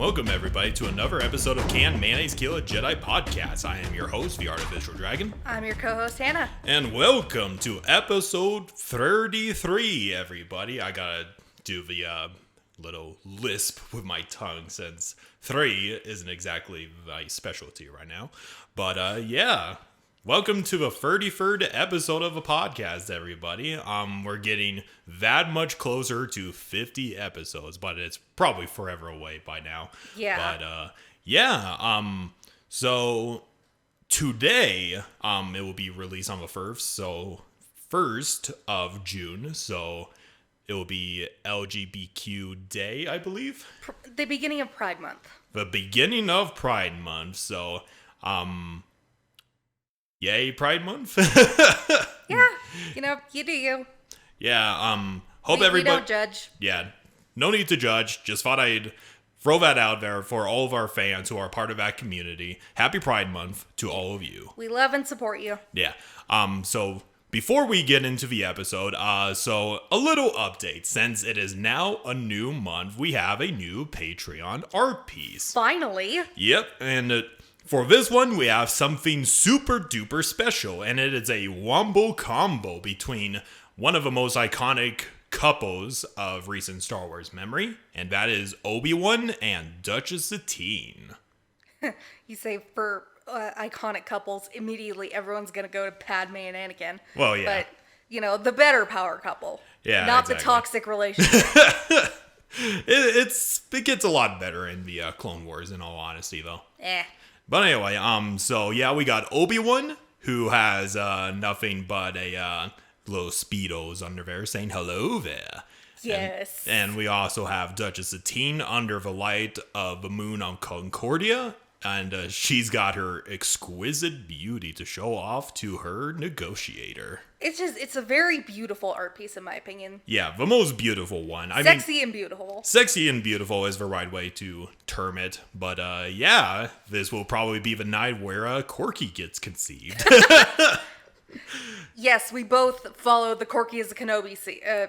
Welcome, everybody, to another episode of Can Mayonnaise Kill a Jedi podcast. I am your host, the Artificial Dragon. I'm your co-host, Hannah. And welcome to episode 33, everybody. I gotta do the little lisp with my tongue since 3 isn't exactly my specialty right now. But yeah, welcome to the 33rd episode of a podcast, everybody. We're getting that much closer to 50 episodes, but it's probably forever away by now. Yeah. But so today, it will be released on the 1st of June, so it will be LGBTQ Day, I believe. The beginning of Pride Month. The beginning of Pride Month, so, yay, Pride Month. Yeah, you do you. Yeah, hope everybody... We don't judge. Yeah, no need to judge. Just thought I'd throw that out there for all of our fans who are part of that community. Happy Pride Month to all of you. We love and support you. Yeah, so before we get into the episode, so a little update. Since it is now a new month, we have a new Patreon art piece. Finally. Yep, and... for this one, we have something super duper special, and it is a wombo combo between one of the most iconic couples of recent Star Wars memory, and that is Obi-Wan and Duchess Satine. You say for iconic couples, immediately everyone's going to go to Padme and Anakin. Well, yeah. But, the better power couple. Yeah, not exactly. the toxic relationship. It gets a lot better in the Clone Wars, in all honesty, though. But anyway, so yeah, we got Obi-Wan, who has nothing but a little Speedos under there saying hello there. Yes. And we also have Duchess Satine under the light of the moon on Concordia, and she's got her exquisite beauty to show off to her negotiator. It's a very beautiful art piece, in my opinion. Yeah, the most beautiful one. Sexy and beautiful. Sexy and beautiful is the right way to term it. But yeah, this will probably be the night where Corky gets conceived. Yes, we both follow the Corky as a Kenobi theory.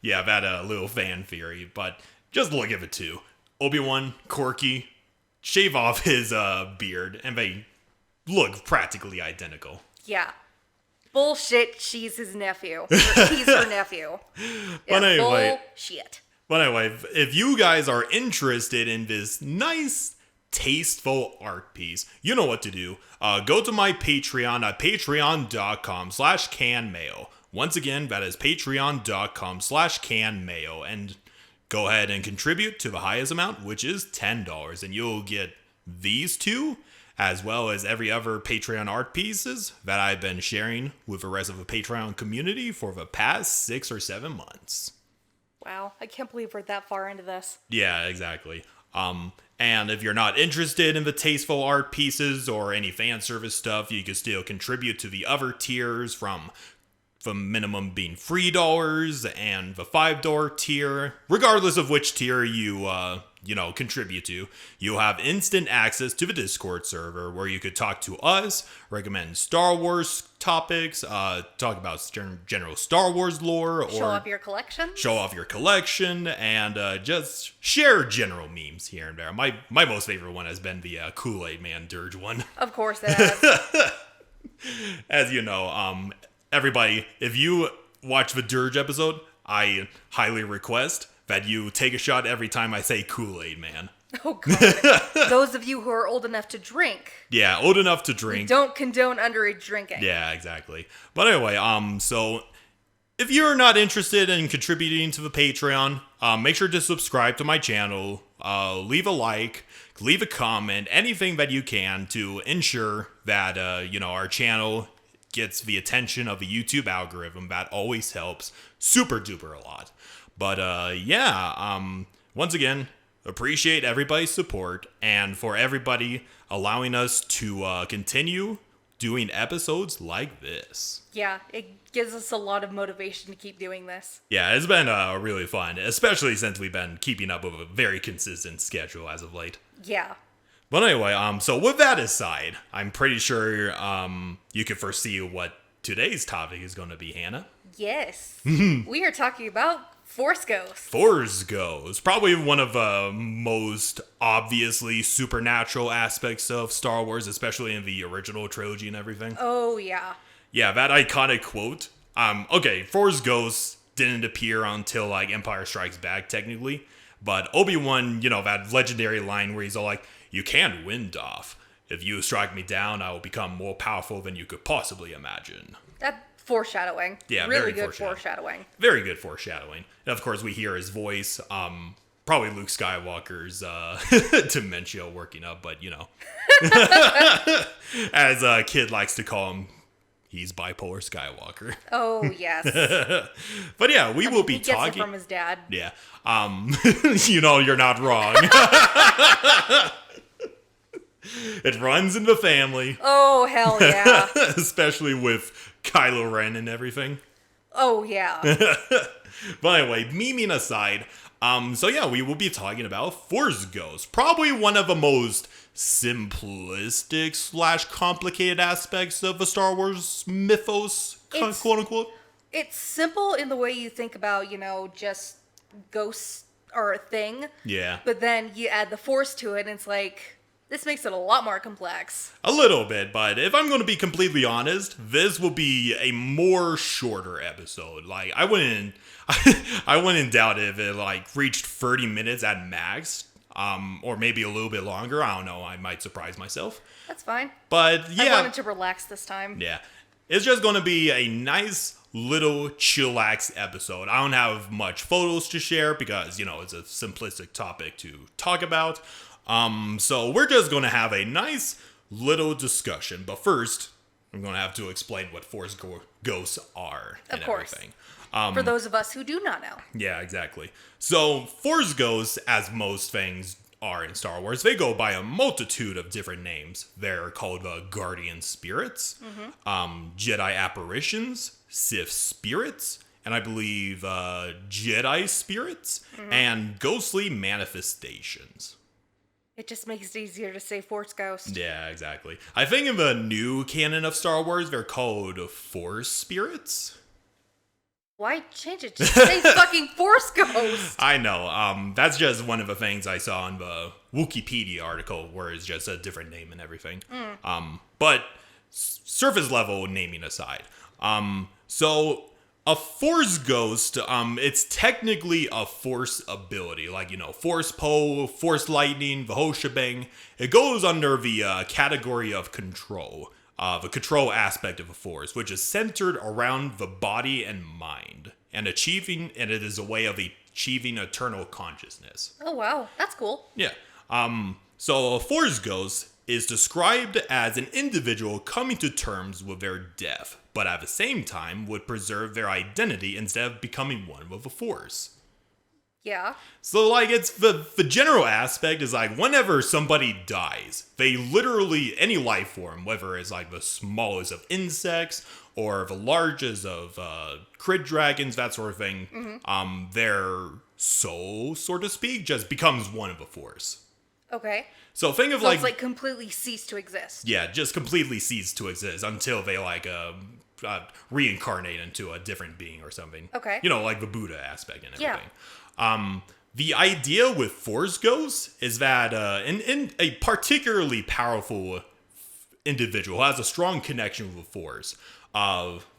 Yeah, that little fan theory. But just look at it too. Obi-Wan, Corky, shave off his beard, and they look practically identical. Yeah. Bullshit, she's his nephew. He's her nephew. But anyway, bullshit. But anyway, if you guys are interested in this nice, tasteful art piece, you know what to do. Go to my Patreon at patreon.com/canmayo. Once again, that is patreon.com/canmayo. And go ahead and contribute to the highest amount, which is $10. And you'll get these two, as well as every other Patreon art pieces that I've been sharing with the rest of the Patreon community for the past 6 or 7 months. Wow, I can't believe we're that far into this. Yeah, exactly. And if you're not interested in the tasteful art pieces or any fan service stuff, you can still contribute to the other tiers from minimum being $3 and the $5 tier. Regardless of which tier you contribute to, you'll have instant access to the Discord server where you could talk to us, recommend Star Wars topics, talk about general Star Wars lore, or show off your collection, and just share general memes here and there. My most favorite one has been the Kool-Aid Man Dirge one. Of course it has. As you know, everybody, if you watch the Dirge episode, I highly request that you take a shot every time I say Kool-Aid Man. Oh, God. Those of you who are old enough to drink. Yeah, old enough to drink. We don't condone underage drinking. Yeah, exactly. But anyway, so if you're not interested in contributing to the Patreon, make sure to subscribe to my channel, leave a like, leave a comment, anything that you can to ensure that, our channel gets the attention of the YouTube algorithm. That always helps super duper a lot. But once again, appreciate everybody's support and for everybody allowing us to continue doing episodes like this. Yeah, it gives us a lot of motivation to keep doing this. Yeah, it's been really fun, especially since we've been keeping up with a very consistent schedule as of late. Yeah. But anyway, so with that aside, I'm pretty sure you can foresee what today's topic is going to be, Hannah. Yes. We are talking about Force Ghost. Force Ghost. Probably one of the most obviously supernatural aspects of Star Wars, especially in the original trilogy and everything. Oh, yeah. Yeah, that iconic quote. Okay, Force Ghost didn't appear until, like, Empire Strikes Back, technically. But Obi-Wan, that legendary line where he's all like, "You can't win, Darth. If you strike me down, I will become more powerful than you could possibly imagine." That foreshadowing. Yeah, really very good foreshadowing. Very good foreshadowing. And of course, we hear his voice. Probably Luke Skywalker's dementia working up, but as a kid likes to call him, he's bipolar Skywalker. Oh, yes. But yeah, we will be he gets talking it from his dad. Yeah. You're not wrong. It runs in the family. Oh, hell yeah. Especially with Kylo Ren and everything. Oh, yeah. But anyway, memeing aside, so yeah, we will be talking about Force Ghost. Probably one of the most simplistic / complicated aspects of the Star Wars mythos, quote unquote. It's simple in the way you think about, just ghosts are a thing. Yeah. But then you add the Force to it, and it's like, this makes it a lot more complex. A little bit, but if I'm going to be completely honest, this will be a more shorter episode. Like, I wouldn't doubt if it, reached 30 minutes at max. Or maybe a little bit longer. I don't know. I might surprise myself. That's fine. But yeah. I wanted to relax this time. Yeah. It's just going to be a nice little chillax episode. I don't have much photos to share because, it's a simplistic topic to talk about. So we're just going to have a nice little discussion. But first, I'm going to have to explain what Force Ghosts are and everything. For those of us who do not know. Yeah, exactly. So, Force Ghosts, as most things are in Star Wars, they go by a multitude of different names. They're called Guardian Spirits, Jedi Apparitions, Sith Spirits, and I believe Jedi Spirits, and Ghostly Manifestations. It just makes it easier to say Force Ghost. Yeah, exactly. I think in the new canon of Star Wars, they're called Force Spirits. Why change it? Just say fucking Force Ghost. I know. That's just one of the things I saw in the Wikipedia article, where it's just a different name and everything. But surface level naming aside, so a Force Ghost, it's technically a Force ability, Force Pull, Force Lightning, the whole shebang. It goes under the category of control. The control aspect of a Force, which is centered around the body and mind, and it is a way of achieving eternal consciousness. Oh wow, that's cool. Yeah. So a Force Ghost is described as an individual coming to terms with their death, but at the same time would preserve their identity instead of becoming one with the Force. Yeah. So, it's the general aspect is, whenever somebody dies, they literally, any life form, whether it's, the smallest of insects or the largest of crit dragons, that sort of thing, their soul, so to speak, just becomes one of the Force. Okay. So, think of, it's completely cease to exist. Yeah, just completely cease to exist until they, reincarnate into a different being or something. Okay. Like the Buddha aspect and everything. Yeah. The idea with Force Ghosts is that in a particularly powerful individual who has a strong connection with the Force,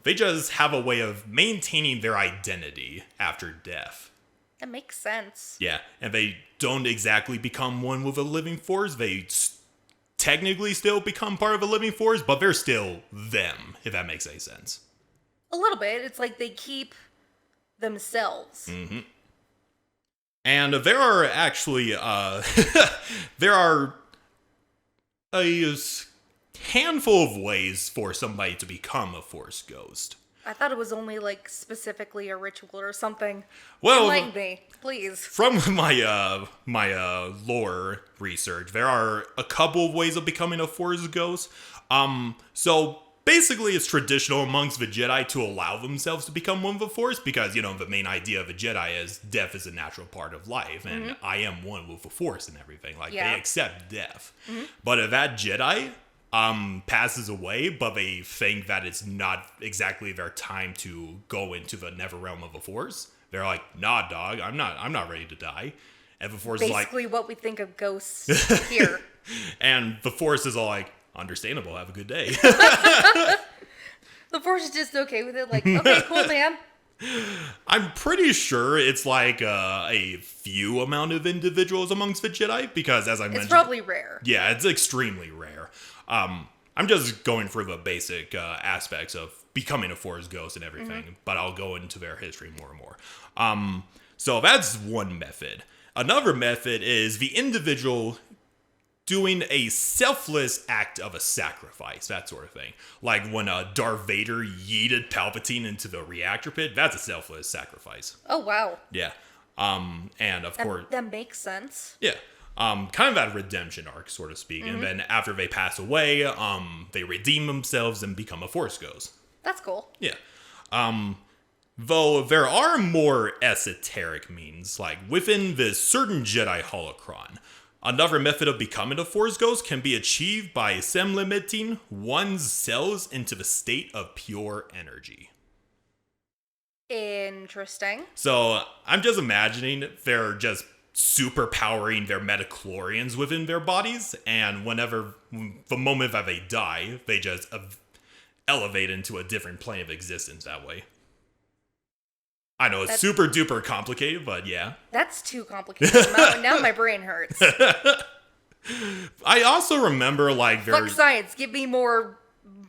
they just have a way of maintaining their identity after death. That makes sense. Yeah, and they don't exactly become one with a living Force. They technically still become part of a living Force, but they're still them, if that makes any sense. A little bit. It's like they keep themselves. Mm-hmm. And there are actually, there are a handful of ways for somebody to become a Force Ghost. I thought it was only, specifically a ritual or something. Well, enlighten me, please. From my lore research, there are a couple of ways of becoming a Force Ghost. So basically, it's traditional amongst the Jedi to allow themselves to become one with the Force because, the main idea of a Jedi is death is a natural part of life, and I am one with the Force and everything. They accept death. But if that Jedi passes away, but they think that it's not exactly their time to go into the never realm of the Force, They're like, nah, dog, I'm not ready to die. And the Force is like, Basically what we think of ghosts here. and the Force is all like, understandable, have a good day. The Force is just okay with it, like, okay, cool, man. I'm pretty sure it's like a few amount of individuals amongst the Jedi, because as I mentioned, It's probably rare. yeah, it's extremely rare. I'm just going for the basic aspects of becoming a Force ghost and everything, but I'll go into their history more and more. So that's one method. Another method is the individual doing a selfless act of a sacrifice, that sort of thing. Like when Darth Vader yeeted Palpatine into the reactor pit, that's a selfless sacrifice. Oh, wow. Yeah. And of course... That makes sense. Yeah. Kind of that redemption arc, so to speak. And then after they pass away, they redeem themselves and become a Force ghost. That's cool. Yeah. Though there are more esoteric means, like within the certain Jedi holocron, another method of becoming a Force ghost can be achieved by assimilating one's cells into the state of pure energy. Interesting. So I'm just imagining they're just superpowering their metachlorians within their bodies, and the moment that they die, they just elevate into a different plane of existence that way. I know it's super duper complicated, but yeah. That's too complicated. Now my brain hurts. I also remember like Fuck science. Give me more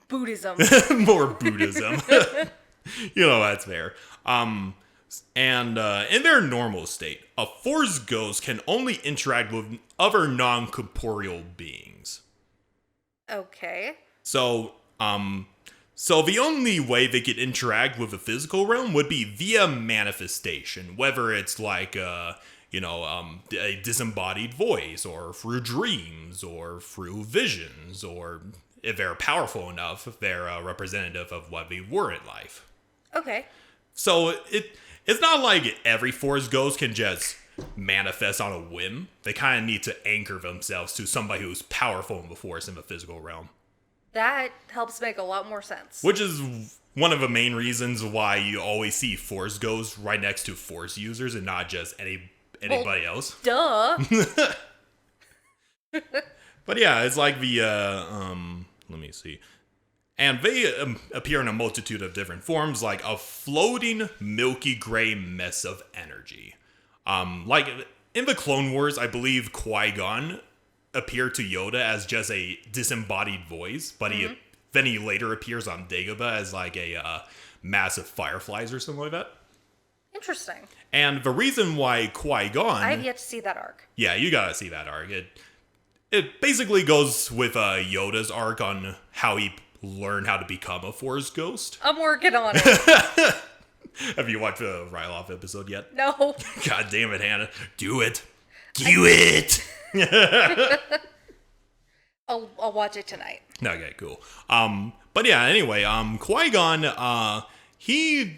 Buddhism. more Buddhism. That's fair. And in their normal state, a Force ghost can only interact with other non-corporeal beings. Okay. So the only way they could interact with the physical realm would be via manifestation, whether it's like a disembodied voice, or through dreams, or through visions, or if they're powerful enough, they're a representative of what they were in life. Okay. So it's not like every Force ghost can just manifest on a whim. They kind of need to anchor themselves to somebody who's powerful in the Force in the physical realm. That helps make a lot more sense. Which is one of the main reasons why you always see Force ghosts right next to Force users and not just anybody else. Duh. But yeah, it's like the let me see. And they appear in a multitude of different forms, like a floating milky gray mess of energy. Like in the Clone Wars, I believe Qui-Gon appeared to Yoda as just a disembodied voice, but then he later appears on Dagobah as like a mass of fireflies or something like that. Interesting. And the reason why Qui-Gon... I have yet to see that arc. Yeah, you gotta see that arc. It basically goes with Yoda's arc on how he learned how to become a Force ghost. I'm working on it. Have you watched the Ryloth episode yet? No. God damn it, Hannah. Do it. Do it! I'll watch it tonight. Okay, cool. But yeah, anyway, Qui-Gon, he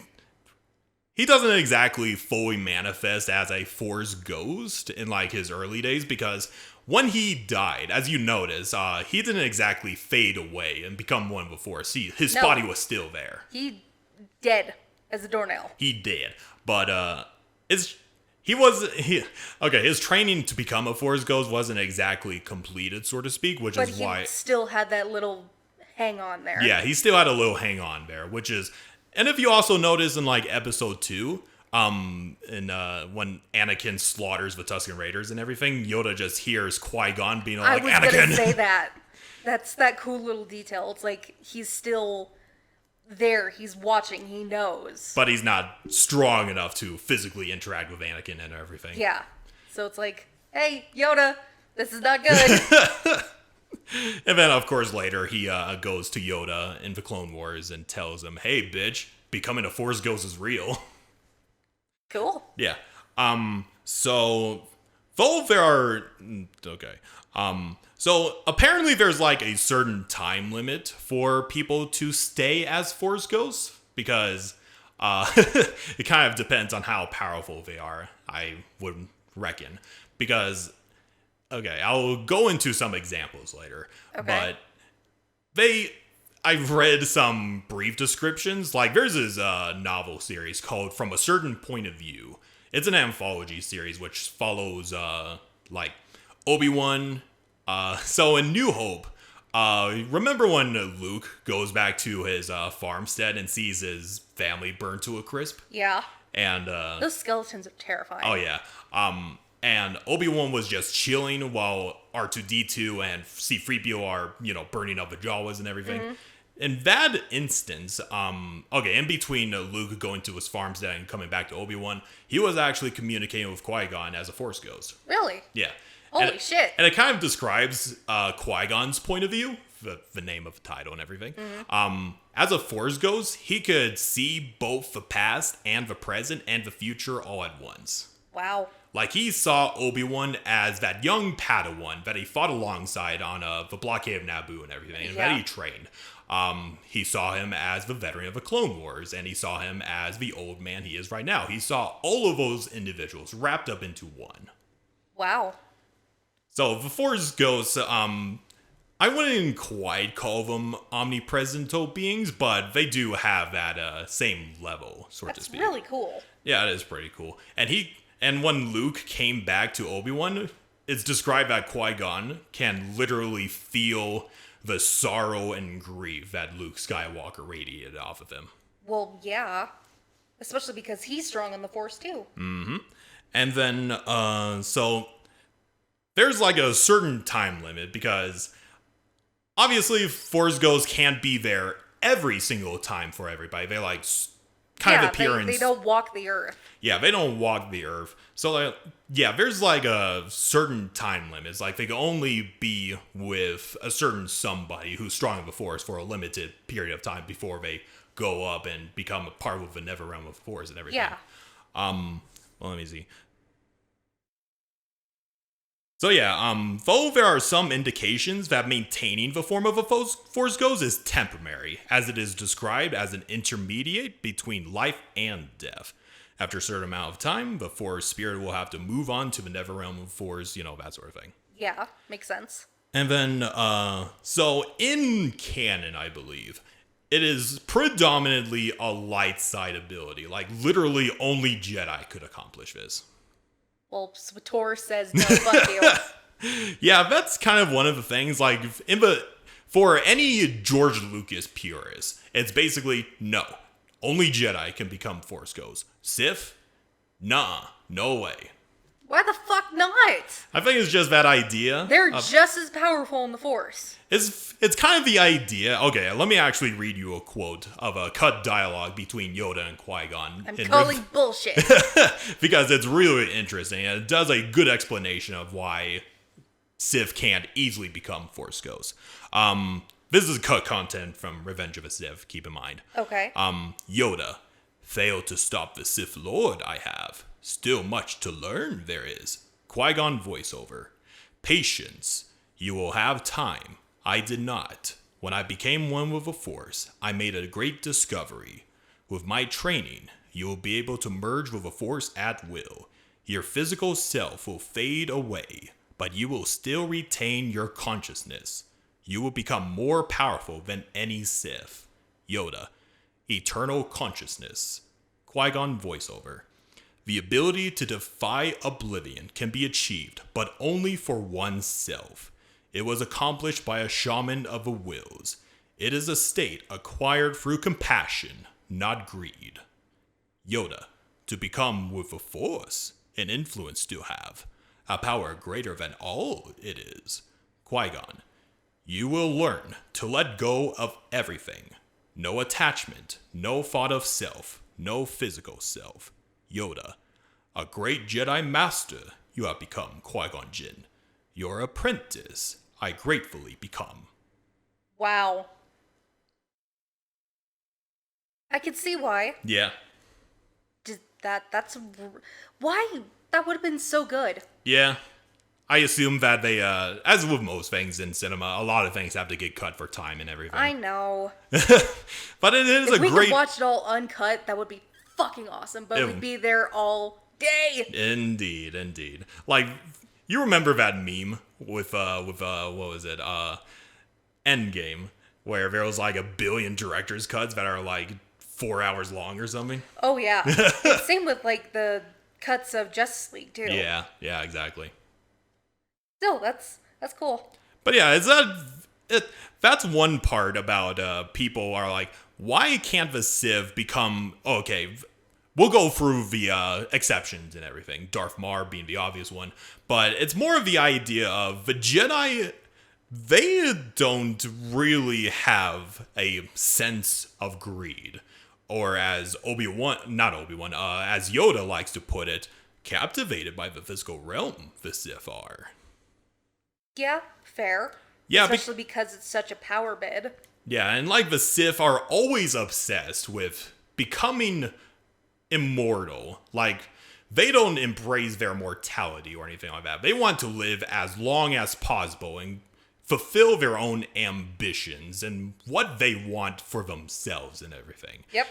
doesn't exactly fully manifest as a Force ghost in like his early days, because when he died, as you notice, he didn't exactly fade away and become one of the Force. His body was still there. He dead as a doornail. He did, but his training to become a Force ghost wasn't exactly completed, so to speak, which is why... But he still had that little hang on there. Yeah, he still had a little hang on there, which is... And if you also notice in, like, episode 2, when Anakin slaughters the Tusken Raiders and everything, Yoda just hears Qui-Gon being like, Anakin! I was gonna say that. That's that cool little detail. It's like, he's still... there, he's watching, he knows. But he's not strong enough to physically interact with Anakin and everything. Yeah. So it's like, hey, Yoda, this is not good. And then, of course, later he goes to Yoda in the Clone Wars and tells him, hey, bitch, becoming a Force ghost is real. Cool. Yeah. So, though there are... Okay. So apparently there's like a certain time limit for people to stay as Force ghosts, because it kind of depends on how powerful they are, I would reckon. Because, okay, I'll go into some examples later, but I've read some brief descriptions. Like, there's this novel series called From a Certain Point of View. It's an anthology series which follows, like, Obi-Wan. So in New Hope, remember when Luke goes back to his farmstead and sees his family burned to a crisp? Yeah. And those skeletons are terrifying. Oh yeah. And Obi-Wan was just chilling while R2-D2 and C-3PO are, burning up the Jawas and everything. Mm-hmm. In that instance, in between Luke going to his farmstead and coming back to Obi-Wan, he was actually communicating with Qui-Gon as a Force ghost. Really? Yeah. Holy shit. And it kind of describes Qui-Gon's point of view, the name of the title and everything. Mm-hmm. As a Force ghost, he could see both the past and the present and the future all at once. Wow. Like, he saw Obi-Wan as that young Padawan that he fought alongside on the blockade of Naboo and everything, and that he trained. He saw him as the veteran of the Clone Wars, and he saw him as the old man he is right now. He saw all of those individuals wrapped up into one. Wow. So, the Force ghosts, I wouldn't quite call them omnipresental beings, but they do have that same level, to speak. That's really cool. Yeah, it is pretty cool. And when Luke came back to Obi-Wan, it's described that Qui-Gon can literally feel the sorrow and grief that Luke Skywalker radiated off of him. Well, yeah. Especially because he's strong on the Force, too. Mm-hmm. And then, so there's like a certain time limit because obviously Force ghosts can't be there every single time for everybody. They like kind of appear they don't walk the earth. Yeah, they don't walk the earth. So, there's like a certain time limits. Like, they can only be with a certain somebody who's strong in the Force for a limited period of time before they go up and become a part of the Never Realm of Force and everything. Yeah. Well, let me see. So though there are some indications that maintaining the form of a Force ghost is temporary, as it is described as an intermediate between life and death. After a certain amount of time, the Force spirit will have to move on to the Never Realm of Force, that sort of thing. Yeah, makes sense. And then, so in canon, I believe, it is predominantly a light side ability. Like, literally only Jedi could accomplish this. Well, Swator says no, fuck you. Yeah, that's kind of one of the things, like, for any George Lucas purist, it's basically, no, only Jedi can become Force ghosts. Sith? Nah, no way. Why the fuck not? I think it's just that idea. They're just as powerful in the Force. It's kind of the idea. Okay, let me actually read you a quote of a cut dialogue between Yoda and Qui-Gon. I'm calling bullshit. Because it's really interesting, and it does a good explanation of why Sith can't easily become Force ghosts. This is cut content from Revenge of the Sith, keep in mind. Okay. Yoda, failed to stop the Sith Lord I have. Still much to learn there is. Qui-Gon voiceover. Patience. You will have time. I did not. When I became one with the Force, I made a great discovery. With my training, you will be able to merge with the Force at will. Your physical self will fade away, but you will still retain your consciousness. You will become more powerful than any Sith. Yoda. Eternal consciousness. Qui-Gon voiceover. The ability to defy oblivion can be achieved, but only for oneself. It was accomplished by a shaman of the wills. It is a state acquired through compassion, not greed. Yoda, to become with the Force, an influence to have, a power greater than all it is. Qui-Gon, you will learn to let go of everything. No attachment, no thought of self, no physical self. Yoda, a great Jedi Master you have become, Qui-Gon Jinn. Your apprentice I gratefully become. Wow. I could see why. Yeah. That's why that would have been so good. Yeah. I assume that they, as with most things in cinema, a lot of things have to get cut for time and everything. I know. But it is if we could watch it all uncut, that would be fucking awesome. But we'd be there all day. Indeed. Like, you remember that meme with what was it? Endgame, where there was like a billion director's cuts that are like 4 hours long or something. Oh yeah. And same with like the cuts of Justice League too. Yeah, exactly. Still, that's cool. But yeah, that's one part about people are like, why can't the Civ become okay? We'll go through the exceptions and everything. Darth Maul being the obvious one, but it's more of the idea of the Jedi. They don't really have a sense of greed, or as as Yoda likes to put it, captivated by the physical realm. The Sith are. Yeah, fair. Yeah, especially because it's such a power bid. Yeah, and like the Sith are always obsessed with becoming immortal. Like, they don't embrace their mortality or anything like that. They want to live as long as possible and fulfill their own ambitions and what they want for themselves and everything. Yep.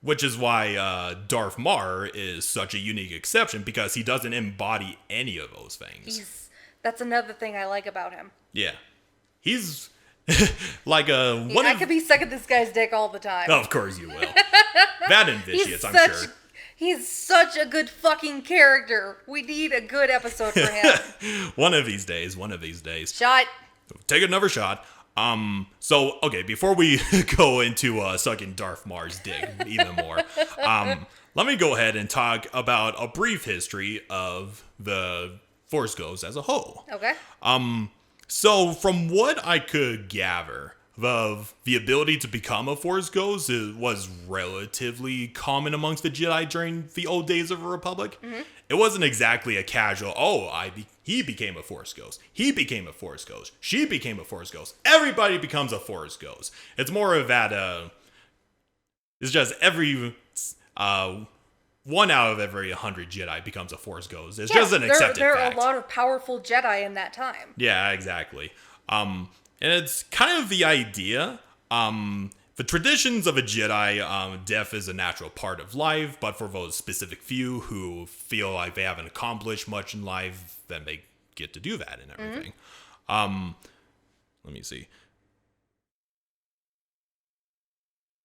Which is why Darth Maul is such a unique exception, because he doesn't embody any of those things. That's another thing I like about him. Yeah. He's like I could be sucking this guy's dick all the time. Oh, of course you will. That and vicious, I'm sure. He's such a good fucking character. We need a good episode for him. One of these days. Shot. Take another shot. So, okay, before we go into sucking Darth Maul's dick even more, let me go ahead and talk about a brief history of the Force Ghosts as a whole. Okay. So from what I could gather, the ability to become a Force Ghost was relatively common amongst the Jedi during the old days of the Republic. Mm-hmm. It wasn't exactly a casual, he became a Force Ghost. He became a Force Ghost. She became a Force Ghost. Everybody becomes a Force Ghost. It's more of that, it's just one out of every 100 Jedi becomes a Force Ghost. It's just an accepted fact. There are a lot of powerful Jedi in that time. Yeah, exactly. And it's kind of the idea. The traditions of a Jedi, death is a natural part of life, but for those specific few who feel like they haven't accomplished much in life, then they get to do that and everything. Mm-hmm. Let me see.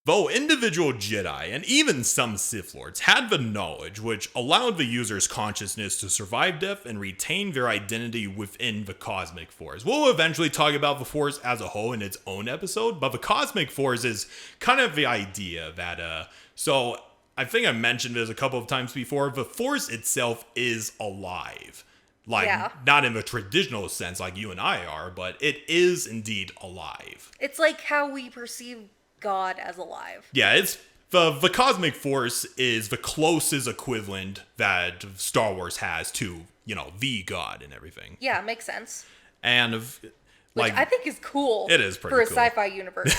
Though individual Jedi and even some Sith Lords had the knowledge which allowed the user's consciousness to survive death and retain their identity within the Cosmic Force. We'll eventually talk about the Force as a whole in its own episode, but the Cosmic Force is kind of the idea that, so I think I mentioned this a couple of times before, the Force itself is alive. Like, not in the traditional sense like you and I are, but it is indeed alive. It's like how we perceive God as alive. Yeah, it's the Cosmic Force is the closest equivalent that Star Wars has to, the God and everything. Yeah, makes sense. And which I think is cool. It is pretty cool for a sci-fi universe.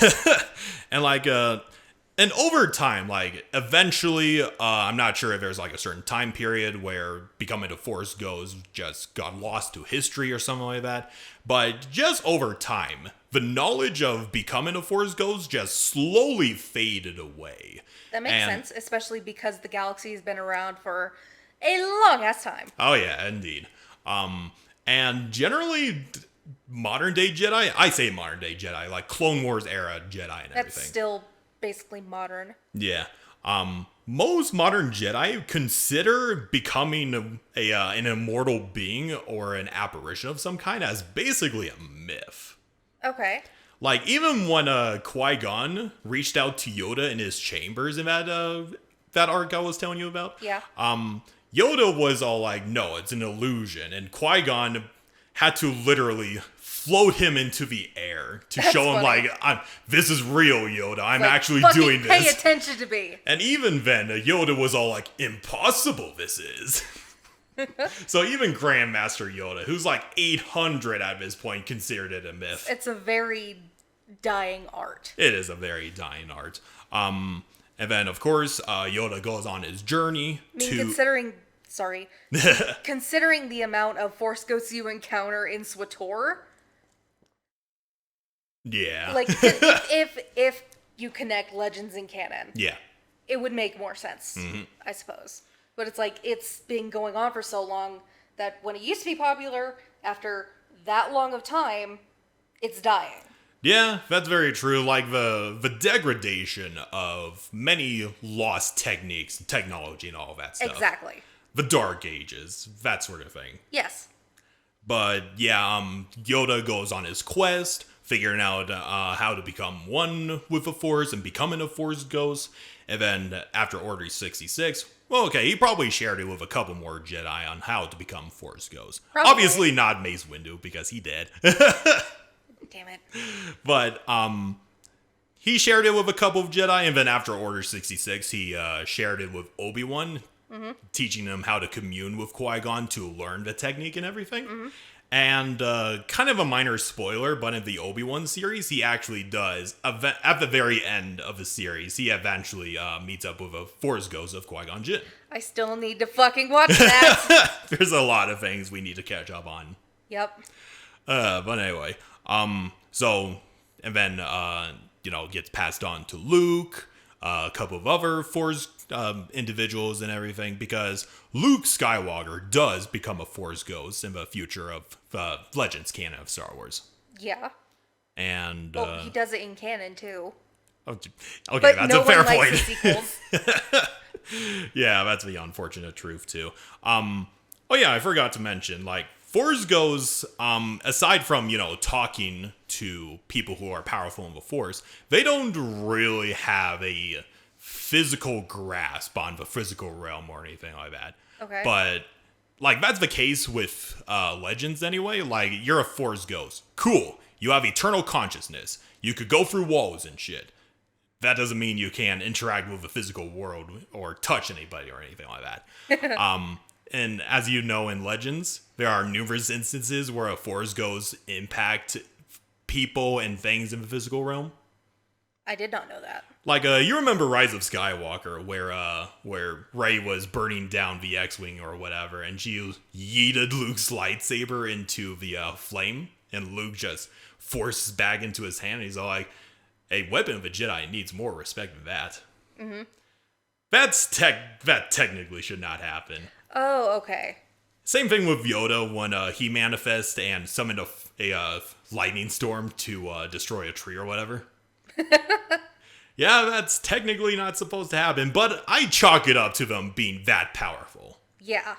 And over time, eventually, I'm not sure if there's a certain time period where becoming a Force Ghost just got lost to history or something like that. But just over time, the knowledge of becoming a Force Ghost just slowly faded away. That makes sense, especially because the galaxy has been around for a long-ass time. Oh, yeah, indeed. And generally, modern-day Jedi, I say modern-day Jedi, like Clone Wars era Jedi and everything. That's still basically modern. Yeah. Most modern Jedi consider becoming an immortal being or an apparition of some kind as basically a myth. Okay. Like, even when Qui-Gon reached out to Yoda in his chambers in that arc I was telling you about. Yeah. Yoda was all like, no, it's an illusion. And Qui-Gon had to literally float him into the air to show him, this is real, Yoda. I'm actually doing this. Pay attention to me. And even then, Yoda was all like, impossible this is. So even Grandmaster Yoda, who's 800 at this point, considered it a myth. It's a very dying art. It is a very dying art. And then, of course, Yoda goes on his journey considering the amount of Force Ghosts you encounter in SWTOR. Yeah. If you connect Legends and canon. Yeah. It would make more sense, I suppose. But it's been going on for so long that when it used to be popular, after that long of time, it's dying. Yeah, that's very true. Like the degradation of many lost techniques, technology, and all of that stuff. Exactly. The Dark Ages, that sort of thing. Yes. But yeah, Yoda goes on his quest, figuring out how to become one with the Force and becoming a Force ghost. And then after Order 66, well, okay, he probably shared it with a couple more Jedi on how to become Force ghosts. Probably. Obviously not Mace Windu because he did. Damn it. But he shared it with a couple of Jedi, and then after Order 66, he shared it with Obi-Wan, teaching him how to commune with Qui-Gon to learn the technique and everything. And kind of a minor spoiler, but in the Obi-Wan series, he actually does, at the very end of the series, he eventually meets up with a Force ghost of Qui-Gon Jinn. I still need to fucking watch that. There's a lot of things we need to catch up on. Yep. But anyway, so, and then, gets passed on to Luke, a couple of other Force individuals and everything, because Luke Skywalker does become a Force ghost in the future of Legends canon of Star Wars. Yeah. And, Well, he does it in canon, too. Okay, But that's no a fair one likes point. the sequels. Yeah, that's the unfortunate truth, too. Oh yeah, I forgot to mention, like, Force ghosts, aside from, talking to people who are powerful in the Force, they don't really have a physical grasp on the physical realm or anything like that. Okay. But, like, that's the case with Legends anyway. Like, you're a Force ghost. Cool. You have eternal consciousness. You could go through walls and shit. That doesn't mean you can interact with the physical world or touch anybody or anything like that. And as you know in Legends, there are numerous instances where a Force ghost impact people and things in the physical realm. I did not know that. Like, you remember Rise of Skywalker, where Rey was burning down the X-Wing or whatever, and she yeeted Luke's lightsaber into the flame, and Luke just forces back into his hand, and he's all like, a weapon of a Jedi needs more respect than that. Mm-hmm. That technically should not happen. Oh, okay. Same thing with Yoda when he manifests and summoned a lightning storm to destroy a tree or whatever. Yeah, that's technically not supposed to happen, but I chalk it up to them being that powerful. Yeah.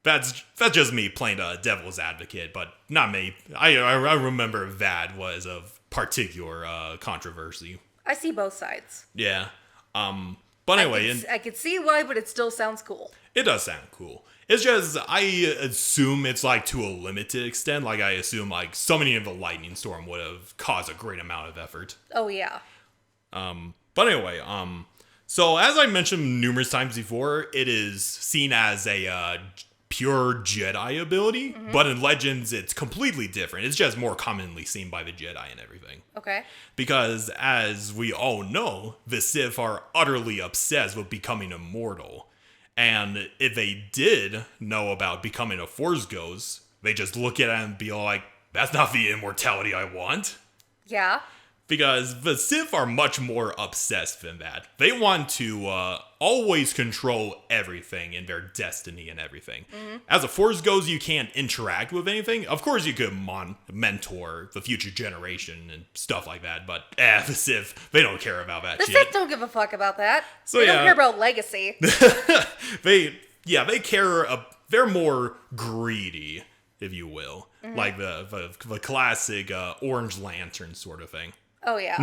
That's just me playing a devil's advocate, but not me. I remember that was a particular controversy. I see both sides. Yeah. But anyway, I could see why, but it still sounds cool. it does sound cool. It's just, I assume it's like to a limited extent. Like, I assume like summoning of a lightning storm would have caused a great amount of effort. Oh, yeah. But anyway, so as I mentioned numerous times before, it is seen as a pure Jedi ability, but in Legends, it's completely different. It's just more commonly seen by the Jedi and everything. Okay. Because, as we all know, the Sith are utterly obsessed with becoming immortal. And if they did know about becoming a Force ghost, they just look at it and be like, that's not the immortality I want. Yeah. Because the Sith are much more obsessed than that. They want to always control everything in their destiny and everything. As a Force ghost, you can't interact with anything. Of course, you could mentor the future generation and stuff like that, but the Sith, they don't care about that The shit. Sith don't give a fuck about that. So, they yeah. don't care about legacy. They care, they're more greedy, if you will. Like the classic Orange Lantern sort of thing. Oh, yeah.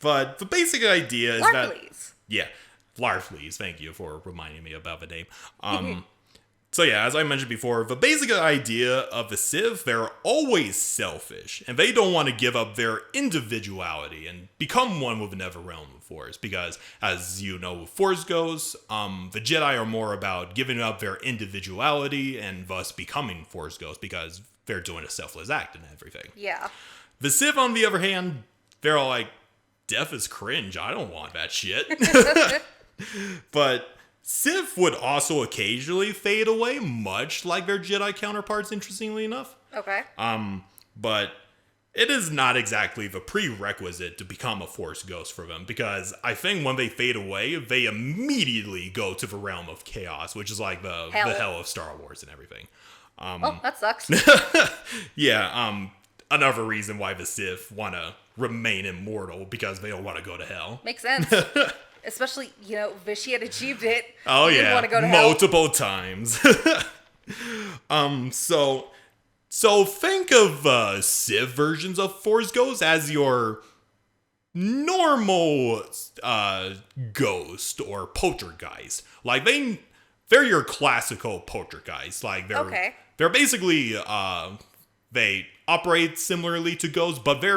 But the basic idea is Larfleeze. Yeah, Larfleeze. Thank you for reminding me about the name. So yeah, as I mentioned before, the basic idea of the Sith, they're always selfish, and they don't want to give up their individuality and become one with the Neverrealm of Force, because, as you know, with Force ghosts, the Jedi are more about giving up their individuality and thus becoming Force ghosts, because they're doing a selfless act and everything. Yeah. The Sith, on the other hand, they're all like, death is cringe, I don't want that shit. But Sith would also occasionally fade away, much like their Jedi counterparts, interestingly enough. Okay. But it is not exactly the prerequisite to become a Force ghost for them, because I think when they fade away, they immediately go to the realm of chaos, which is like the hell of Star Wars and everything. Oh, that sucks. Yeah, another reason why the Sith want to remain immortal, because they don't want to go to hell. Makes sense. Especially, Vichy had achieved it. Oh He didn't yeah, want to go to hell. multiple times. So think of Sith versions of Force Ghosts as your normal ghost or poltergeist. Like they're your classical poltergeist. Like they're basically they operate similarly to ghosts, but they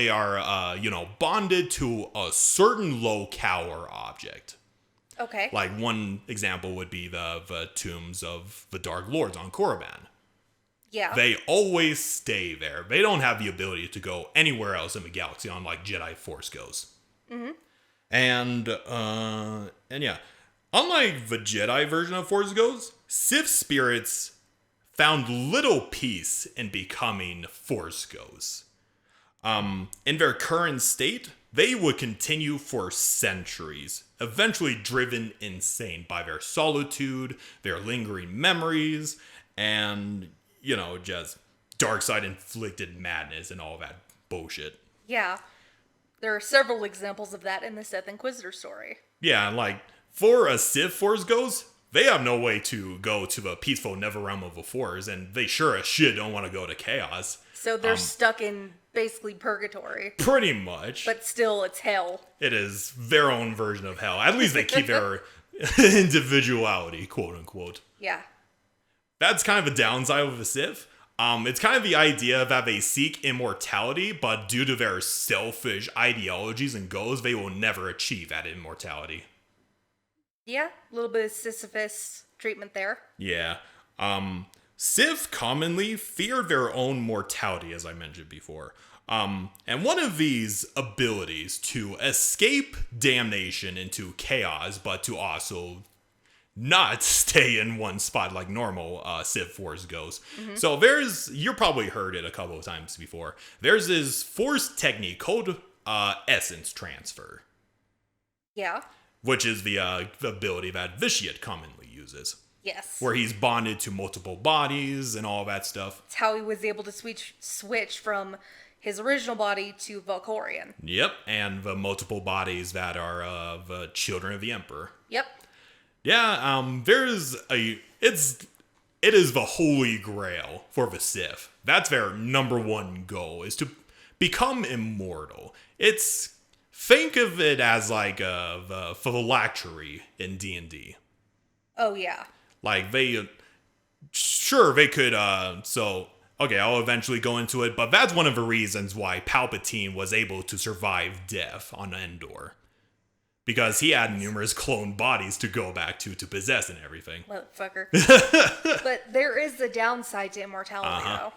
are bonded to a certain locale or object. Okay. Like one example would be the tombs of the Dark Lords on Korriban. Yeah. They always stay there. They don't have the ability to go anywhere else in the galaxy, unlike Jedi Force goes. Mm-hmm. And yeah, unlike the Jedi version of Force Ghosts, Sith spirits found little peace in becoming Force Ghosts. In their current state, they would continue for centuries, eventually driven insane by their solitude, their lingering memories, and, just dark side inflicted madness and all that bullshit. Yeah. There are several examples of that in the Sith Inquisitor story. Yeah, like, for a Sith Force Ghost, they have no way to go to the peaceful never realm of the Force, and they sure as shit don't want to go to chaos. So they're stuck in basically purgatory. Pretty much. But still, it's hell. It is their own version of hell. At least they keep their individuality, quote unquote. Yeah. That's kind of a downside of the Sith. It's kind of the idea that they seek immortality, but due to their selfish ideologies and goals, they will never achieve that immortality. Yeah, a little bit of Sisyphus treatment there. Yeah. Sith commonly fear their own mortality, as I mentioned before. And one of these abilities to escape damnation into chaos, but to also not stay in one spot like normal Sith Force Ghosts. Mm-hmm. So you probably heard it a couple of times before. There's this Force technique called essence transfer. Yeah. Which is the ability that Vitiate commonly uses. Yes. Where he's bonded to multiple bodies and all that stuff. It's how he was able to switch from his original body to Valkorian. Yep, and the multiple bodies that are the children of the Emperor. Yep. Yeah, it is the holy grail for the Sith. That's their number one goal, is to become immortal. Think of it as like the phylactery in D&D. Oh, yeah. Like, they could, I'll eventually go into it, but that's one of the reasons why Palpatine was able to survive death on Endor. Because he had numerous clone bodies to go back to possess and everything. Motherfucker. But there is the downside to immortality, though.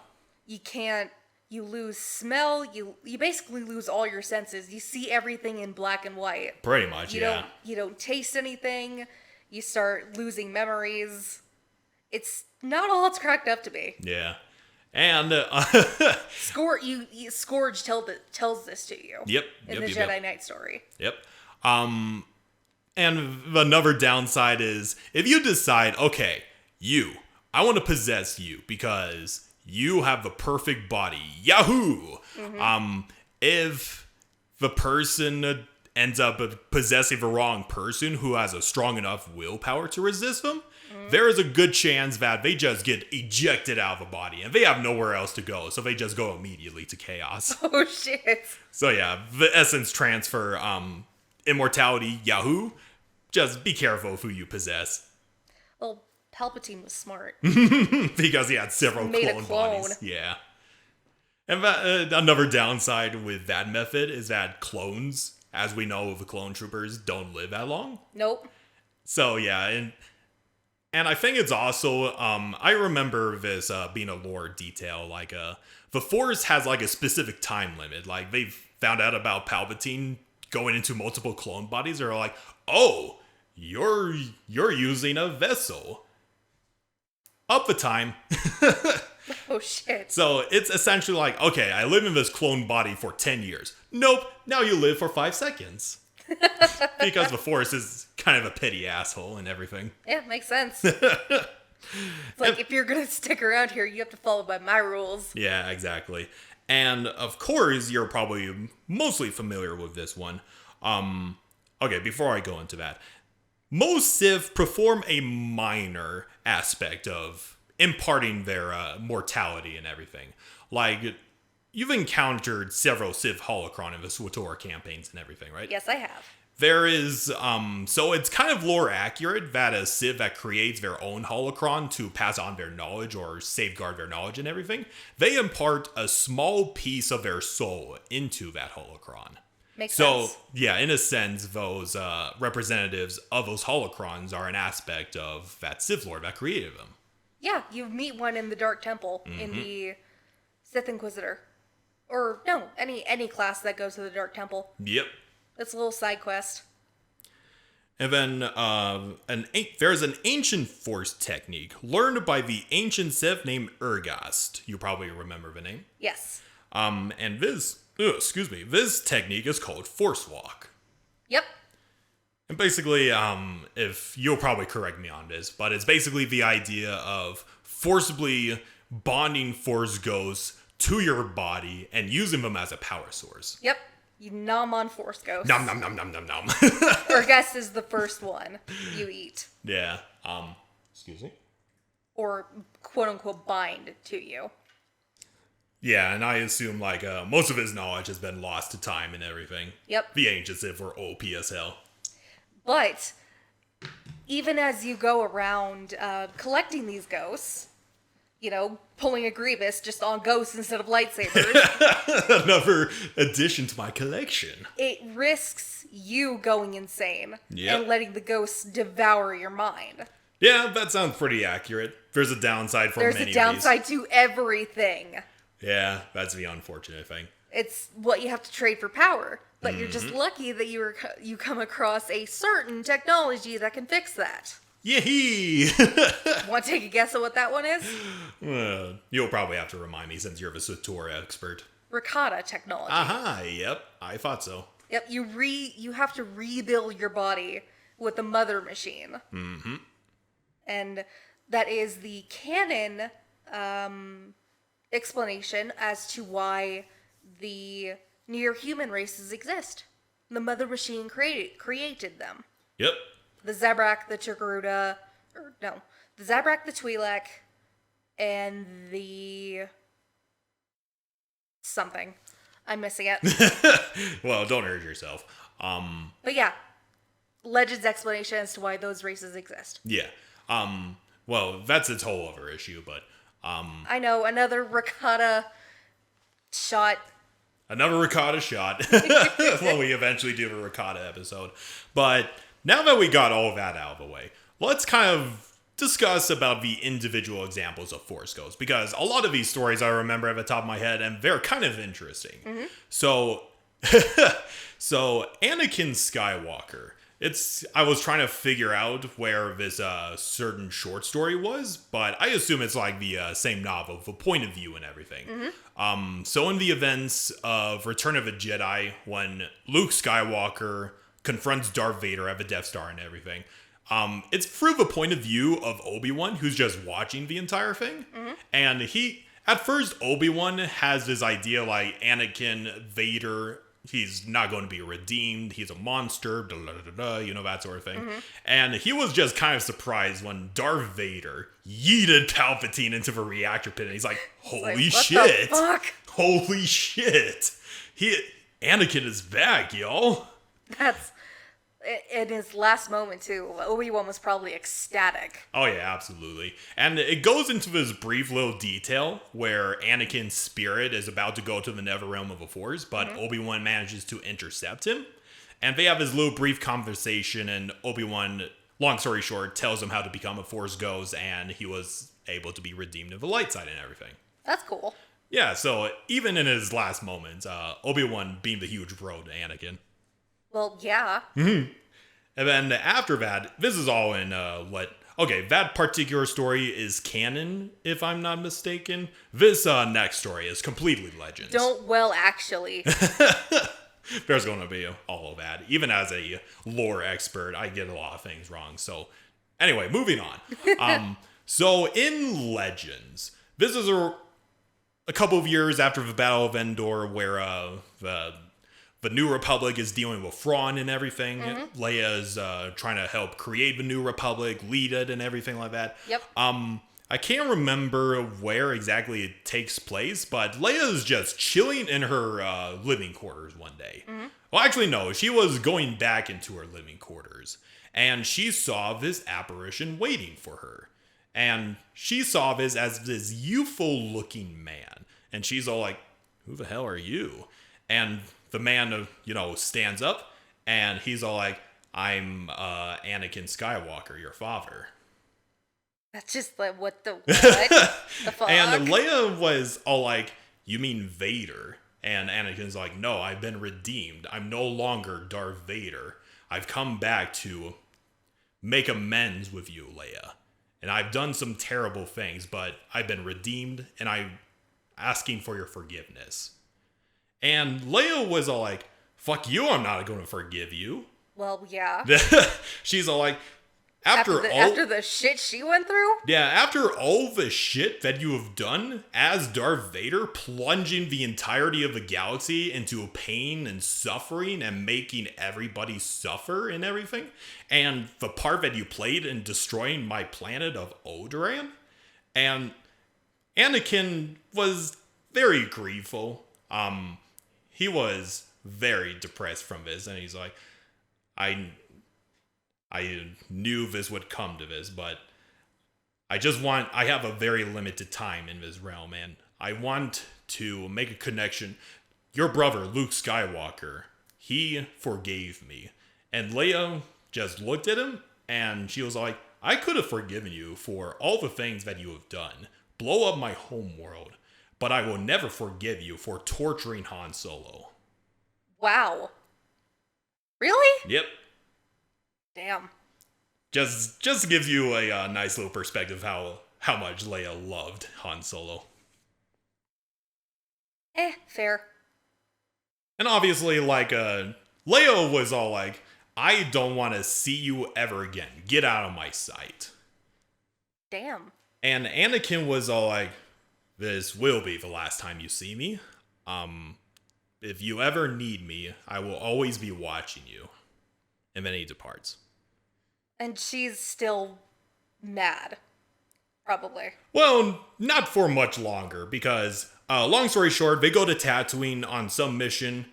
You lose smell, you basically lose all your senses. You see everything in black and white. Pretty much, yeah. You don't taste anything. You start losing memories. It's not all it's cracked up to be. Yeah. And Scourge tells this to you. Yep. In the Jedi Knight story. Yep. And another downside is if you decide, okay, I want to possess you because you have the perfect body. Yahoo! Mm-hmm. If the person ends up possessing the wrong person who has a strong enough willpower to resist them, there is a good chance that they just get ejected out of the body and they have nowhere else to go, so they just go immediately to chaos. Oh, shit. So yeah, the essence transfer, immortality, Yahoo! Just be careful of who you possess. Well, Palpatine was smart. Because he had several clone bodies. Yeah. And another downside with that method is that clones, as we know, the clone troopers don't live that long. Nope. So yeah, and I think it's also, I remember this being a lore detail, like the Force has like a specific time limit. Like they've found out about Palpatine going into multiple clone bodies. They're like, oh, you're using a vessel. Up the time. Oh, shit. So it's essentially like, okay, I live in this clone body for 10 years. Nope, now you live for 5 seconds. Because the Force is kind of a petty asshole and everything. Yeah, makes sense. It's like, if you're going to stick around here, you have to follow by my rules. Yeah, exactly. And of course, you're probably mostly familiar with this one. Okay, before I go into that, most Sith perform a minor aspect of imparting their mortality and everything. Like, you've encountered several Sith holocron in the SWTOR campaigns and everything, right? Yes, I have. There is, so it's kind of lore accurate that a Sith that creates their own holocron to pass on their knowledge or safeguard their knowledge and everything, they impart a small piece of their soul into that holocron. Makes sense. So, yeah, in a sense, those representatives of those holocrons are an aspect of that Sith Lord that created them. Yeah, you meet one in the Dark Temple, in the Sith Inquisitor. Or, no, any class that goes to the Dark Temple. Yep. It's a little side quest. And then there's an ancient force technique learned by the ancient Sith named Ergast. You probably remember the name. Yes. And this technique is called Force Walk. Yep. And basically, if you'll probably correct me on this, but it's basically the idea of forcibly bonding Force ghosts to your body and using them as a power source. Yep. You nom on Force ghosts. Nom nom nom nom nom nom. Ergast is the first one you eat. Yeah. Excuse me? Or quote unquote bind to you. Yeah, and I assume like most of his knowledge has been lost to time and everything. Yep. The ancients if were OP as hell. But even as you go around collecting these ghosts, you know, pulling a Grievous just on ghosts instead of lightsabers. Another addition to my collection. It risks you going insane and letting the ghosts devour your mind. Yeah, that sounds pretty accurate. There's a downside for many of these. There's a downside to everything. Yeah, that's the unfortunate thing. It's what you have to trade for power. But you're just lucky that you come across a certain technology that can fix that. Yee! Want to take a guess at what that one is? You'll probably have to remind me since you're the SWTOR expert. Ricotta technology. Aha, yep, I thought so. Yep, you have to rebuild your body with the mother machine. Mm-hmm. And that is the canon explanation as to why the near-human races exist. The mother machine created them. Yep. The Zabrak, the Chikuruda, the Zabrak, the Twi'lek, and the something. I'm missing it. Well, don't urge yourself. But yeah, Legend's explanation as to why those races exist. Yeah. Well, that's its whole other issue, but I know, another ricotta shot. Another ricotta shot. When we eventually do a ricotta episode. But now that we got all of that out of the way, let's kind of discuss about the individual examples of Force Ghosts, because a lot of these stories I remember at the top of my head, and they're kind of interesting. Mm-hmm. So Anakin Skywalker. I was trying to figure out where this certain short story was, but I assume it's like the same novel, the point of view and everything. Mm-hmm. So in the events of Return of the Jedi, when Luke Skywalker confronts Darth Vader at the Death Star and everything, it's through the point of view of Obi-Wan, who's just watching the entire thing. Mm-hmm. And at first, Obi-Wan has this idea like Anakin, Vader, he's not going to be redeemed, he's a monster, that sort of thing. Mm-hmm. And he was just kind of surprised when Darth Vader yeeted Palpatine into the reactor pit, and he's like, holy shit! What the fuck? Holy shit! Anakin is back, y'all! That's... In his last moment, too, Obi-Wan was probably ecstatic. Oh, yeah, absolutely. And it goes into this brief little detail where Anakin's spirit is about to go to the Netherrealm of the Force, but mm-hmm. Obi-Wan manages to intercept him. And they have this little brief conversation, and Obi-Wan, long story short, tells him how to become a Force Ghost, and he was able to be redeemed to the light side and everything. That's cool. Yeah, so even in his last moments, Obi-Wan beamed a huge bro to Anakin. Well, yeah. Mm-hmm. And then after that, this is all in that particular story is canon, if I'm not mistaken. This next story is completely Legends. Actually. There's going to be all of that. Even as a lore expert, I get a lot of things wrong. So, anyway, moving on. So in Legends, this is a couple of years after the Battle of Endor, where the New Republic is dealing with Thrawn and everything. Leia's trying to help create the New Republic, lead it, and everything like that. Yep. I can't remember where exactly it takes place, but Leia's just chilling in her living quarters one day. Well, actually, no. She was going back into her living quarters, and she saw this apparition waiting for her. And she saw this as this youthful-looking man. And she's all like, who the hell are you? And the man, stands up, and he's all like, I'm Anakin Skywalker, your father. That's just like, what the fuck? And Leia was all like, you mean Vader? And Anakin's like, no, I've been redeemed. I'm no longer Darth Vader. I've come back to make amends with you, Leia. And I've done some terrible things, but I've been redeemed, and I'm asking for your forgiveness. And Leia was all like, fuck you, I'm not going to forgive you. Well, yeah. She's all like, after the shit she went through? Yeah, after all the shit that you have done as Darth Vader, plunging the entirety of the galaxy into pain and suffering and making everybody suffer and everything, and the part that you played in destroying my planet of Odoran, and Anakin was very grieveful. He was very depressed from this, and he's like, I knew this would come to this, but I have a very limited time in this realm, and I want to make a connection. Your brother, Luke Skywalker, he forgave me. And Leia just looked at him, and she was like, I could have forgiven you for all the things that you have done. Blow up my homeworld. But I will never forgive you for torturing Han Solo. Wow. Really? Yep. Damn. Just gives you a nice little perspective how much Leia loved Han Solo. Fair. And obviously, Leia was all like, I don't want to see you ever again. Get out of my sight. Damn. And Anakin was all like, this will be the last time you see me. If you ever need me, I will always be watching you. And then he departs. And she's still mad. Probably. Well, not for much longer, because, long story short, they go to Tatooine on some mission.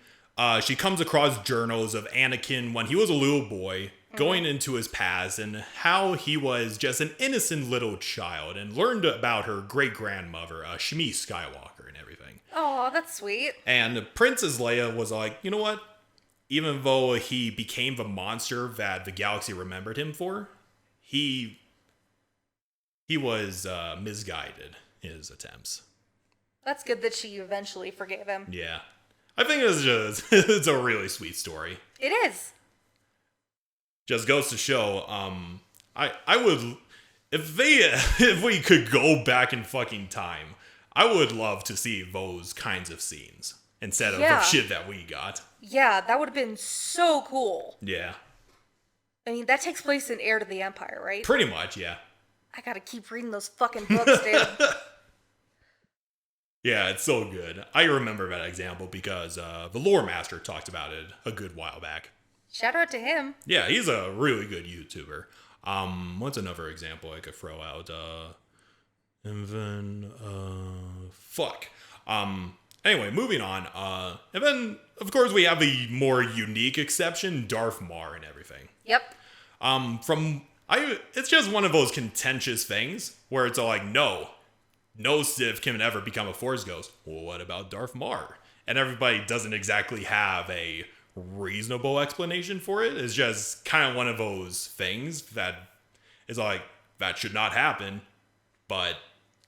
She comes across journals of Anakin when he was a little boy, going into his past, and how he was just an innocent little child, and learned about her great-grandmother, Shmi Skywalker, and everything. Oh, that's sweet. And Princess Leia was like, you know what? Even though he became the monster that the galaxy remembered him for, he was misguided in his attempts. That's good that she eventually forgave him. Yeah. I think it's a really sweet story. It is. Just goes to show, I would, if we could go back in fucking time, I would love to see those kinds of scenes instead of the shit that we got. Yeah, that would have been so cool. Yeah. I mean, that takes place in Heir to the Empire, right? Pretty much, yeah. I gotta keep reading those fucking books, dude. Yeah, it's so good. I remember that example because the Lore Master talked about it a good while back. Shout out to him. Yeah, he's a really good YouTuber. What's another example I could throw out? And then, fuck. Anyway, moving on. And then, of course, we have the more unique exception, Darth Maul and everything. Yep. It's just one of those contentious things where it's all like, no Sith can ever become a Force Ghost. Well, what about Darth Maul? And everybody doesn't exactly have a reasonable explanation for it. It's just kind of one of those things that is like, that should not happen, but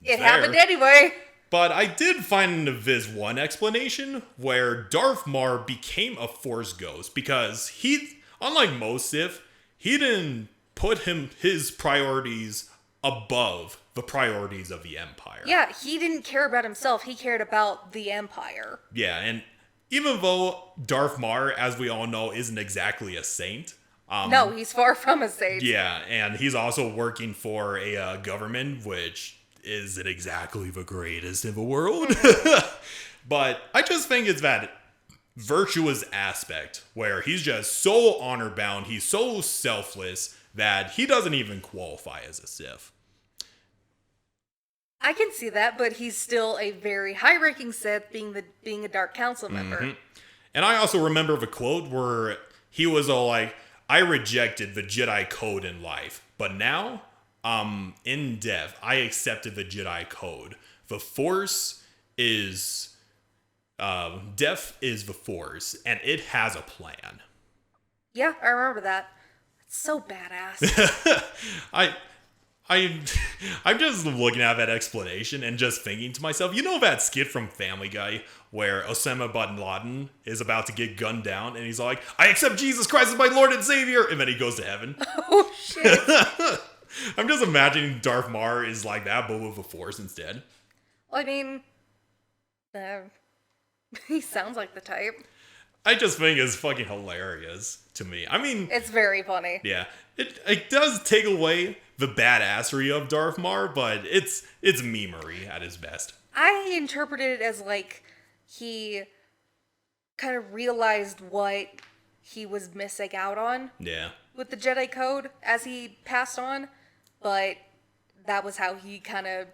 it happened anyway. But I did find this one explanation where Darth Maul became a Force Ghost because he, unlike most Sith, he didn't put his priorities above the priorities of the Empire. Yeah, he didn't care about himself. He cared about the Empire. Yeah, and even though Darth Maul, as we all know, isn't exactly a saint, No, he's far from a sage. Yeah, and he's also working for a government, which isn't exactly the greatest in the world. But I just think it's that virtuous aspect where he's just so honor bound, he's so selfless that he doesn't even qualify as a Sith. I can see that, but he's still a very high-ranking Sith, being a Dark Council member. And I also remember the quote where he was all like, I rejected the Jedi code in life, but now, in death, I accepted the Jedi code. The Force is, death is the Force, and it has a plan. Yeah, I remember that. It's so badass. I'm just looking at that explanation and just thinking to myself, you know that skit from Family Guy where Osama bin Laden is about to get gunned down and he's like, I accept Jesus Christ as my Lord and Savior, and then he goes to heaven. Oh, shit. I'm just imagining Darth Maul is like that, but with the Force instead. Well, I mean, he sounds like the type. I just think it's fucking hilarious to me. I mean, It's very funny. yeah, it does take away the badassery of Darth Maul, but it's memery at his best. I interpreted it as like he kind of realized what he was missing out on Yeah. with the Jedi Code as he passed on, but that was how he kind of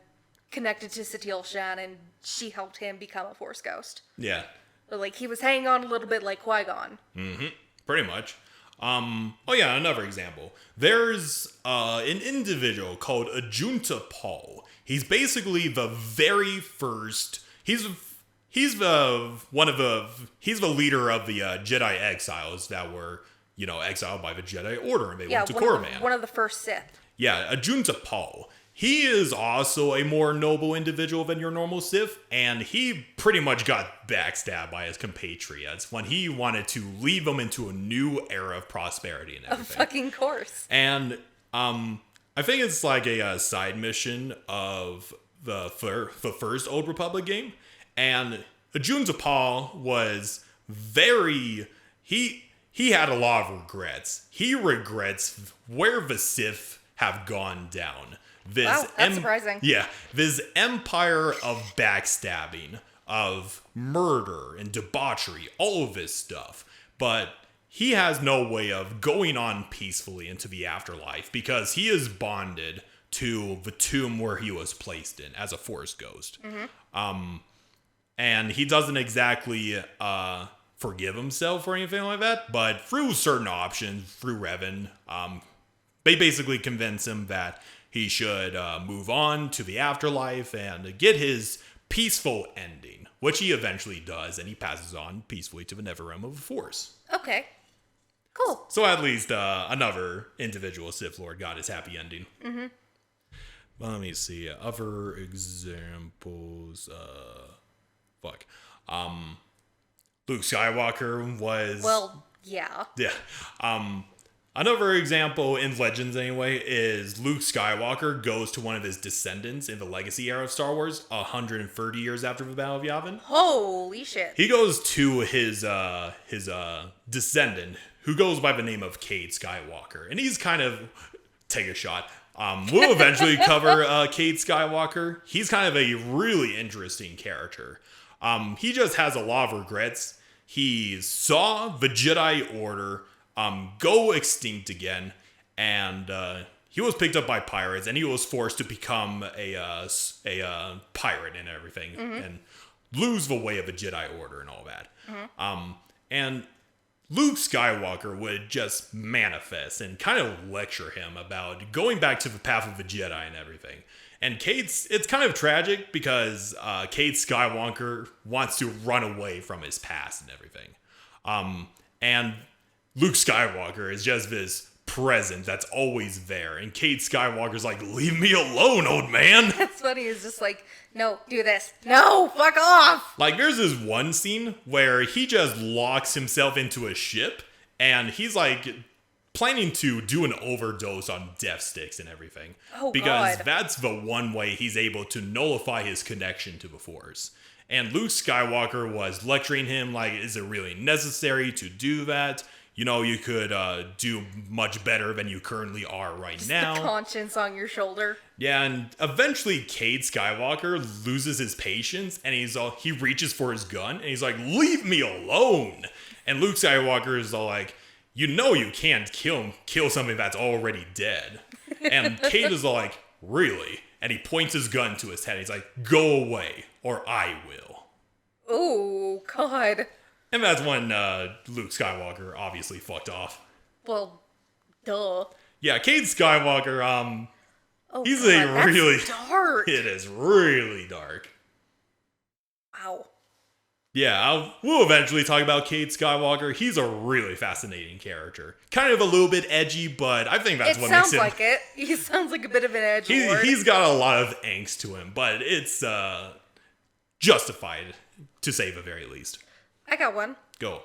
connected to Satele Shan, and she helped him become a Force ghost. Yeah. But like he was hanging on a little bit like Qui-Gon. Pretty much. Oh yeah, another example. There's an individual called Ajunta Paul. He's basically the very first. He's the leader of the Jedi exiles that were exiled by the Jedi Order, and they went to Korriban. One of the first Sith. Yeah, Ajunta Paul. He is also a more noble individual than your normal Sith, and he pretty much got backstabbed by his compatriots when he wanted to lead them into a new era of prosperity and everything. Of fucking course. And I think it's like a side mission of the first Old Republic game, and Ajunta Paul was he had a lot of regrets. He regrets where the Sith have gone down. Wow, that's surprising. Yeah, this empire of backstabbing, of murder and debauchery, all of this stuff. But he has no way of going on peacefully into the afterlife because he is bonded to the tomb where he was placed in as a Force ghost. And he doesn't exactly forgive himself or anything like that, but through certain options, through Revan, they basically convince him that he should move on to the afterlife and get his peaceful ending, which he eventually does, and he passes on peacefully to the Neverrealm of the Force. Okay. Cool. So at least another individual Sith Lord got his happy ending. Let me see. Other examples. Luke Skywalker was... Well, yeah. Yeah. Another example in Legends, anyway, is Luke Skywalker goes to one of his descendants in the Legacy era of Star Wars 130 years after the Battle of Yavin. Holy shit. He goes to his descendant, who goes by the name of Cade Skywalker. And he's kind of... Take a shot. We'll eventually cover Cade Skywalker. He's kind of a really interesting character. He just has a lot of regrets. He saw the Jedi Order go extinct again, and he was picked up by pirates, and he was forced to become a pirate and everything, and lose the way of the Jedi Order and all that. And Luke Skywalker would just manifest and kind of lecture him about going back to the path of the Jedi and everything. And it's kind of tragic because Cade Skywalker wants to run away from his past and everything. And Luke Skywalker is just this presence that's always there. And Cade Skywalker's like, leave me alone, old man. That's funny. It's just like, no, do this. No, fuck off. Like, there's this one scene where he just locks himself into a ship, and he's like planning to do an overdose on death sticks and everything. Oh, because God. that's the one way he's able to nullify his connection to the Force. And Luke Skywalker was lecturing him like, is it really necessary to do that? you could do much better than you currently are right now. The conscience on your shoulder. Yeah, and eventually Cade Skywalker loses his patience, and he reaches for his gun, and he's like, "Leave me alone!" And Luke Skywalker is all like, "You can't kill something that's already dead." And Cade is all like, "Really?" And he points his gun to his head. He's like, "Go away, or I will." Oh, God. And that's when Luke Skywalker obviously fucked off. Well, duh. Yeah, Cade Skywalker, he's God, a really dark. It is really dark. Wow. Yeah, we'll eventually talk about Cade Skywalker. He's a really fascinating character. Kind of a little bit edgy, but I think that's what makes him... It sounds like it. He sounds like a bit of an edgelord. He's got a lot of angst to him, but it's justified, to say the very least. I got one. Go.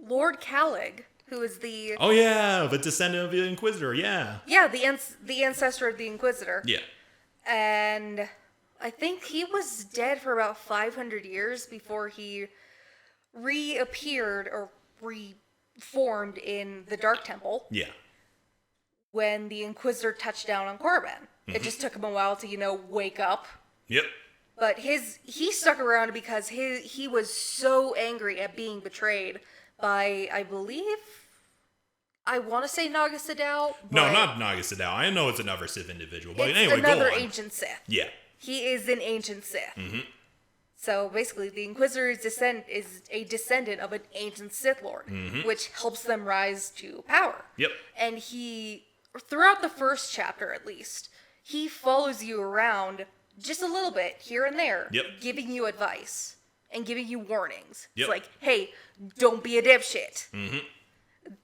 Lord Calig, who is the... Oh yeah, the descendant of the Inquisitor, yeah. Yeah, the ancestor of the Inquisitor. Yeah. And I think he was dead for about 500 years before he reappeared or reformed in the Dark Temple. Yeah. When the Inquisitor touched down on Corbin. Mm-hmm. It just took him a while to, wake up. Yep. But he stuck around because he was so angry at being betrayed by, I believe, I want to say Naga Sadow. No, not Naga Sadow. I know it's another Sith individual, but it's anyway, another go on. ancient Sith. Yeah. He is an ancient Sith. Mm-hmm. So basically, the Inquisitor is a descendant of an ancient Sith Lord, which helps them rise to power. Yep. And throughout the first chapter at least, he follows you around just a little bit here and there, giving you advice and giving you warnings. It's like, hey, don't be a dipshit. Mm-hmm.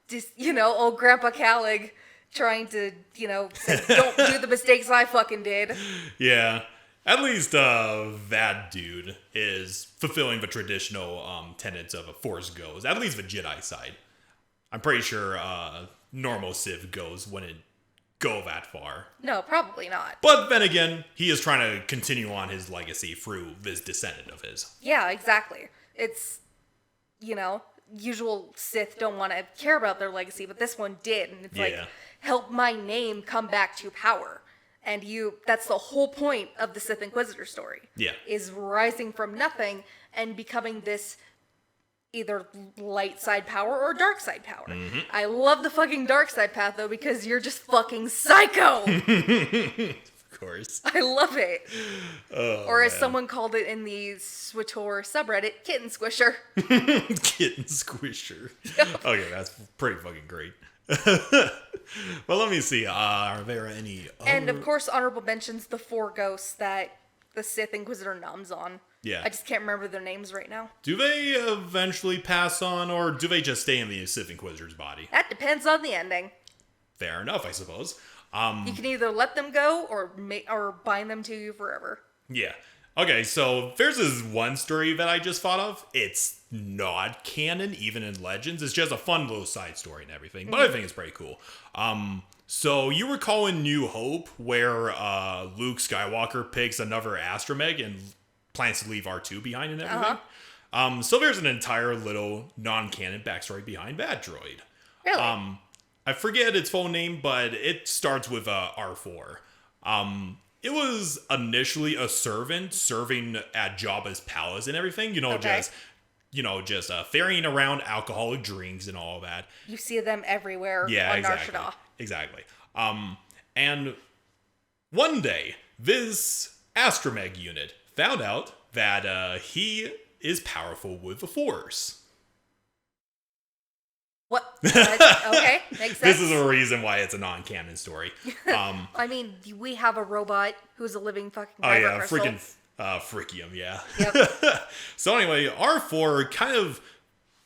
Just, old Grandpa Calig trying to, say, don't do the mistakes I fucking did. Yeah. At least that dude is fulfilling the traditional tenets of a Force goes. At least the Jedi side. I'm pretty sure normal Sith goes wouldn't go that far. No, probably not. But then again, he is trying to continue on his legacy through this descendant of his. Yeah, exactly. It's, usual Sith don't want to care about their legacy, but this one did. And it's like, help my name come back to power. And that's the whole point of the Sith Inquisitor story. Yeah. Is rising from nothing and becoming this either light side power or dark side power. Mm-hmm. I love the fucking dark side path though, because you're just fucking psycho. Of course. I love it. Oh, or as someone called it in the SWTOR subreddit, kitten squisher. Kitten squisher. Yep. Okay, that's pretty fucking great. Well, let me see. Are there any other... And of course, honorable mentions the 4 ghosts that the Sith Inquisitor noms on. Yeah. I just can't remember their names right now. Do they eventually pass on, or do they just stay in the Sith Inquisitor's body? That depends on the ending. Fair enough, I suppose. You can either let them go or bind them to you forever. Yeah. Okay, so there's this one story that I just thought of. It's not canon, even in Legends. It's just a fun little side story and everything, but I think it's pretty cool. So you recall in New Hope where Luke Skywalker picks another astromech and plans to leave R2 behind and everything? So there's an entire little non-canon backstory behind that droid. Really? I forget its full name, but it starts with R4. It was initially a servant serving at Jabba's palace and everything, just ferrying around alcoholic drinks and all that. You see them everywhere on Nar Shaddaa. Exactly. And one day, this astromech unit found out that he is powerful with the Force. What? Okay, makes sense. This is a reason why it's a non-canon story. I mean, we have a robot who's a living fucking crystal. Freaking Frickium, yeah. Yep. So anyway, R4 kind of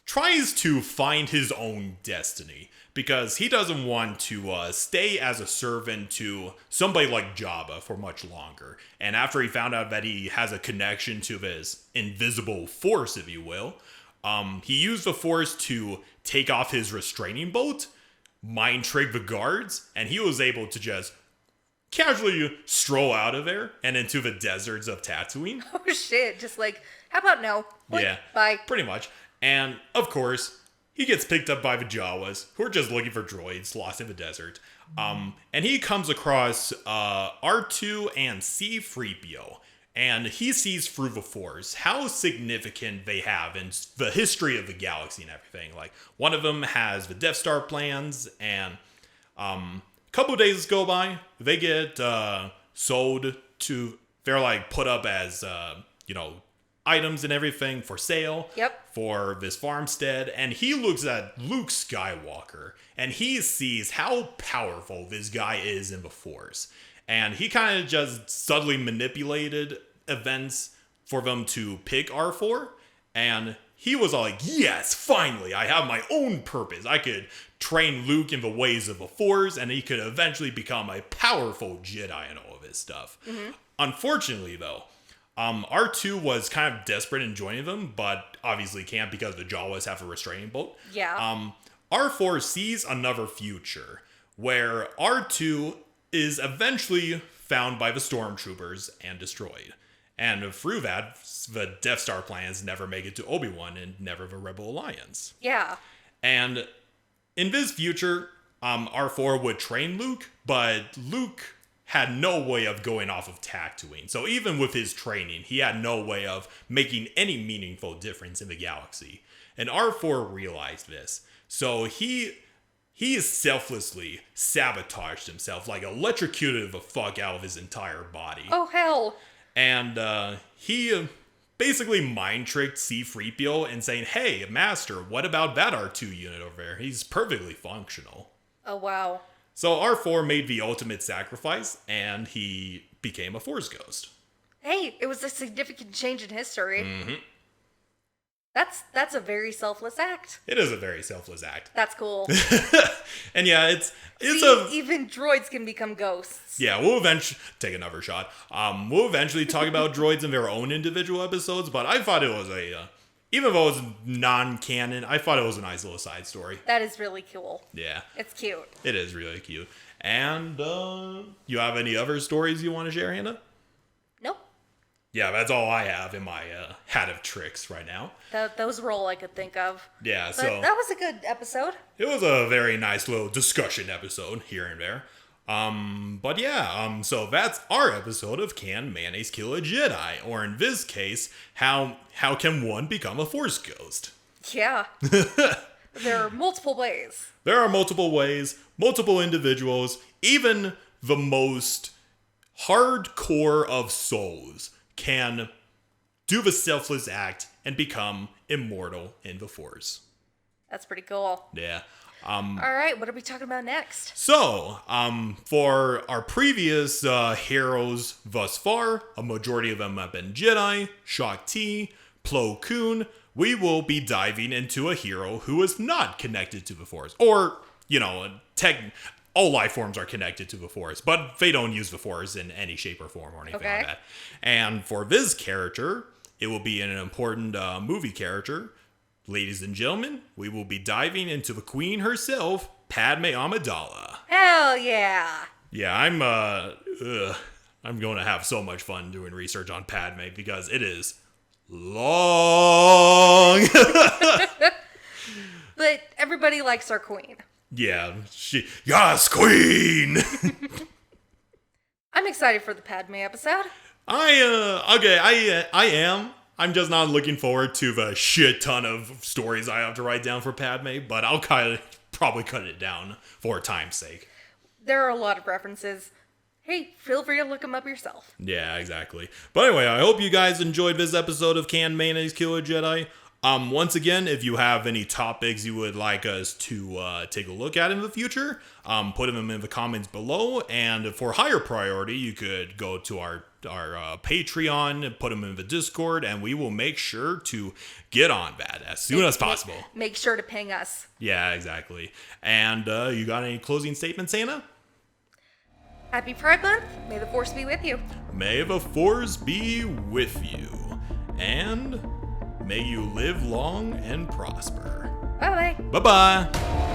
tries to find his own destiny because he doesn't want to stay as a servant to somebody like Jabba for much longer. And after he found out that he has a connection to this invisible Force, if you will, he used the Force to take off his restraining bolt, mind trick the guards, and he was able to just casually stroll out of there and into the deserts of Tatooine. Oh shit, just like, how about no? Yeah, bye. Pretty much. And of course, he gets picked up by the Jawas, who are just looking for droids lost in the desert. And he comes across R2 and C-3PO. And he sees through the Force how significant they have in the history of the galaxy and everything. Like, one of them has the Death Star plans, and a couple of days go by, they get sold to, they're like put up as, items and everything for sale for this farmstead. And he looks at Luke Skywalker, and he sees how powerful this guy is in the Force. And he kind of just subtly manipulated events for them to pick R4. And he was like, yes, finally, I have my own purpose. I could train Luke in the ways of the Force, and he could eventually become a powerful Jedi and all of his stuff. Mm-hmm. Unfortunately, though, R2 was kind of desperate in joining them, but obviously can't because the Jawas have a restraining bolt. Yeah. R4 sees another future where R2 is eventually found by the stormtroopers and destroyed. And through that, the Death Star plans never make it to Obi-Wan and never the Rebel Alliance. Yeah. And in this future, R4 would train Luke, but Luke had no way of going off of Tatooine. So even with his training, he had no way of making any meaningful difference in the galaxy. And R4 realized this. So he selflessly sabotaged himself, like electrocuted the fuck out of his entire body. Oh, hell. And he basically mind-tricked C-3PO and saying, hey, Master, what about that R2 unit over there? He's perfectly functional. Oh, wow. So R4 made the ultimate sacrifice, and he became a Force ghost. Hey, it was a significant change in history. Mm-hmm. That's a very selfless act. It is a very selfless act. That's cool. And yeah, it's even droids can become ghosts. Yeah, we'll eventually take another shot. We'll eventually talk about droids in their own individual episodes, but I thought it was even though it was non-canon, I thought it was a nice little side story. That is really cool. Yeah. It's cute. It is really cute. And you have any other stories you want to share, Hannah? Nope. Yeah, that's all I have in my hat of tricks right now. Those were all I could think of. Yeah, but so that was a good episode. It was a very nice little discussion episode here and there. But yeah, so that's our episode of Can Mayonnaise Kill a Jedi? Or in this case, how can one become a Force ghost? Yeah. There are multiple ways. There are multiple ways, multiple individuals, even the most hardcore of souls can do the selfless act and become immortal in the Force. That's pretty cool. Yeah. All right, what are we talking about next? So, for our previous heroes thus far, a majority of them have been Jedi, Shaak Ti, Plo Koon. We will be diving into a hero who is not connected to the Force. Or, all life forms are connected to the Force, but they don't use the Force in any shape or form or anything like that. And for this character, it will be an important movie character. Ladies and gentlemen, we will be diving into the Queen herself, Padme Amidala. Hell yeah! Yeah, I'm going to have so much fun doing research on Padme because it is long. But everybody likes our queen. Yeah, yes, Queen. I'm excited for the Padme episode. I am. I'm just not looking forward to the shit ton of stories I have to write down for Padme, but I'll probably cut it down for time's sake. There are a lot of references. Hey, feel free to look them up yourself. Yeah, exactly. But anyway, I hope you guys enjoyed this episode of Can Mayonnaise Kill a Jedi? Once again, if you have any topics you would like us to take a look at in the future, put them in the comments below. And for higher priority, you could go to our Patreon, put them in the Discord, and we will make sure to get on that as soon as possible. Make sure to ping us. Yeah, exactly. And you got any closing statements, Anna? Happy Pride Month. May the Force be with you. May the Force be with you. And may you live long and prosper. Bye-bye. Bye-bye.